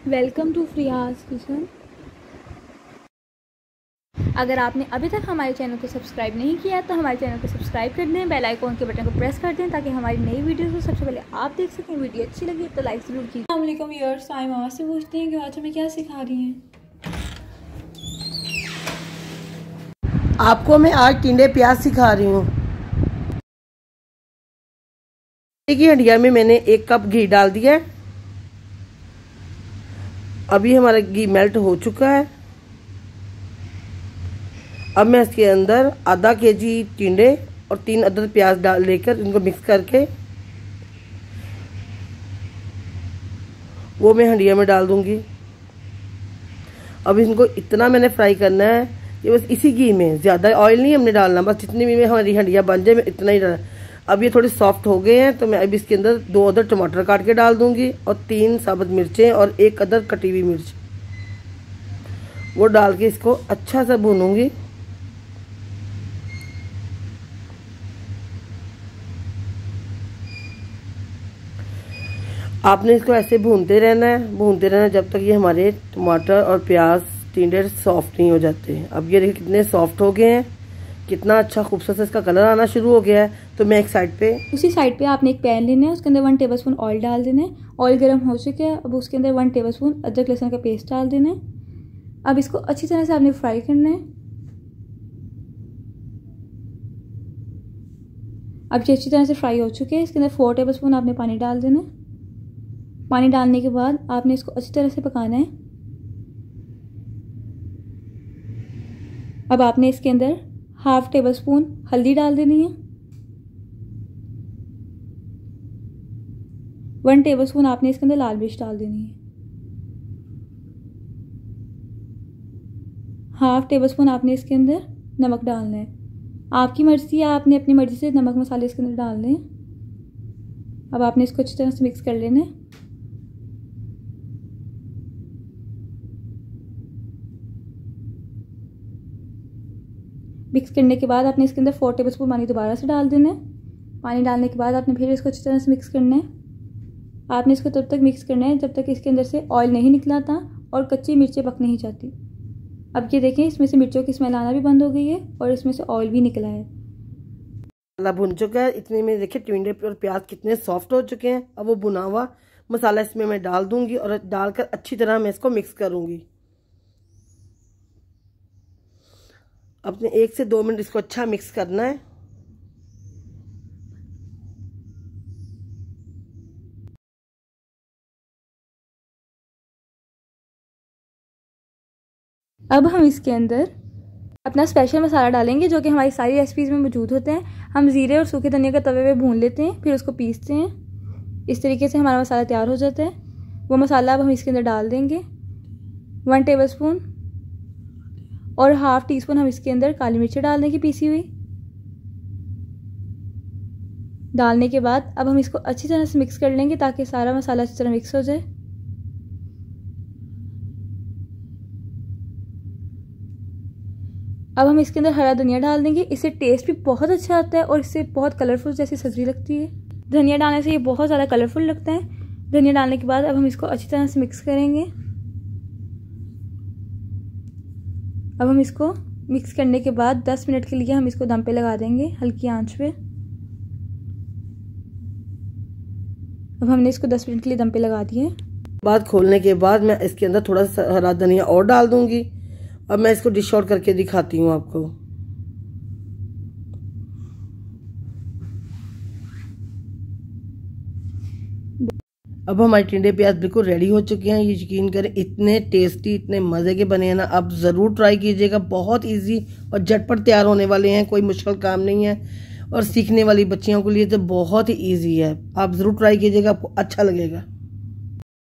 Welcome to फ्रियाज kitchen. अगर आपने अभी तक हमारे चैनल को सब्सक्राइब नहीं किया तो हमारे चैनल को सब्सक्राइब कर दें, बेल आइकॉन के बटन को प्रेस कर दें ताकि हमारी नई वीडियो को सबसे पहले आप देख सकें। वीडियो अच्छी लगी तो लाइक ज़रूर कीजिए। अस्सलाम वालेकुम व्यूअर्स, आई मामा से पूछते हैं कि आज हमें क्या सिखा रही हैं। आपको मैं आज टिंडे प्याज सिखा रही हूँ। की हंडिया में मैंने 1 कप घी डाल दिया है। अभी हमारा घी मेल्ट हो चुका है। अब मैं इसके अंदर आधा केजी टिंडे और 3 अदद प्याज डाल लेकर इनको मिक्स करके वो मैं हंडिया में डाल दूंगी। अब इनको इतना मैंने फ्राई करना है कि बस इसी घी में, ज़्यादा ऑयल नहीं हमने डालना, बस जितनी भी में हमारी हंडिया बन जाए मैं इतना ही डालना। अब ये थोड़े सॉफ्ट हो गए हैं तो मैं अब इसके अंदर 2 अदद टमाटर काट के डाल दूंगी और 3 साबुत मिर्चें और 1 अदद कटी हुई मिर्च वो डाल के इसको अच्छा सा भूनूंगी। आपने इसको ऐसे भूनते रहना है जब तक ये हमारे टमाटर और प्याज टिंडे सॉफ्ट नहीं हो जाते हैं। अब ये देखिए कितने सॉफ्ट हो गए हैं, कितना अच्छा खूबसूरत इसका कलर आना शुरू हो गया है। तो मैं एक साइड पे, उसी साइड पे आपने एक पैन लेना है, उसके अंदर 1 टेबलस्पून ऑयल डाल देना है। ऑयल गर्म हो चुका है, अब उसके अंदर 1 टेबलस्पून अदरक लहसुन का पेस्ट डाल देना है। अब इसको अच्छी तरह से आपने फ्राई करना है। अब ये अच्छी तरह से फ्राई हो चुके हैं, इसके अंदर 4 टेबलस्पून आपने पानी डाल देना है। पानी डालने के बाद आपने इसको अच्छी तरह से पकाना है। अब आपने इसके अंदर 1/2 टेबलस्पून हल्दी डाल देनी है। 1 टेबलस्पून आपने इसके अंदर लाल मिर्च डाल देनी है। 1/2 टेबलस्पून आपने इसके अंदर नमक डालना है। आपकी मर्जी है, आपने अपनी मर्जी से नमक मसाले इसके अंदर डालने हैं। अब आपने इसको अच्छी तरह से मिक्स कर लेना है। मिक्स करने के बाद आपने इसके अंदर 4 टेबलस्पून पानी दोबारा से डाल देना है। पानी डालने के बाद आपने फिर इसको अच्छी तरह से मिक्स करना है। आपने इसको तब तक मिक्स करना है जब तक इसके अंदर से ऑयल नहीं निकला था और कच्ची मिर्चें पक नहीं जाती। अब ये देखें, इसमें से मिर्चों की स्मेल आना भी बंद हो गई है और इसमें से ऑयल भी निकला है। मसाला भुन चुका है। इतने में देखिए टिंडे और प्याज कितने सॉफ्ट हो चुके हैं। अब वो भुना हुआ मसाला इसमें मैं डाल दूंगी और डालकर अच्छी तरह मैं इसको मिक्स करूंगी। अपने 1 से 2 मिनट इसको अच्छा मिक्स करना है। अब हम इसके अंदर अपना स्पेशल मसाला डालेंगे जो कि हमारी सारी रेसिपीज़ में मौजूद होते हैं। हम ज़ीरे और सूखे धनिया का तवे पे भून लेते हैं, फिर उसको पीसते हैं। इस तरीके से हमारा मसाला तैयार हो जाता है। वो मसाला अब हम इसके अंदर डाल देंगे। 1 टेबलस्पून और 1/2 टीस्पून हम इसके अंदर काली मिर्ची डाल देंगे पीसी हुई। डालने के बाद अब हम इसको अच्छी तरह से मिक्स कर लेंगे ताकि सारा मसाला अच्छी तरह मिक्स हो जाए। अब हम इसके अंदर हरा धनिया डाल देंगे। इससे टेस्ट भी बहुत अच्छा आता है और इससे बहुत कलरफुल जैसी सब्जी लगती है। धनिया डालने से ये बहुत ज़्यादा कलरफुल लगता है। धनिया डालने के बाद अब हम इसको अच्छी तरह से मिक्स करेंगे। अब हम इसको मिक्स करने के बाद 10 मिनट के लिए हम इसको दम पे लगा देंगे, हल्की आंच पे। अब हमने इसको 10 मिनट के लिए दम पे लगा दिया है। बाद खोलने के बाद मैं इसके अंदर थोड़ा सा हरा धनिया और डाल दूंगी। अब मैं इसको डिश आउट करके दिखाती हूँ आपको। अब हमारे टिंडे प्याज बिल्कुल रेडी हो चुके हैं। ये यकीन करें इतने टेस्टी, इतने मज़े के बने हैं ना। आप ज़रूर ट्राई कीजिएगा। बहुत इजी और झटपट तैयार होने वाले हैं, कोई मुश्किल काम नहीं है और सीखने वाली बच्चियों के लिए तो बहुत ही ईजी है। आप ज़रूर ट्राई कीजिएगा, आपको अच्छा लगेगा।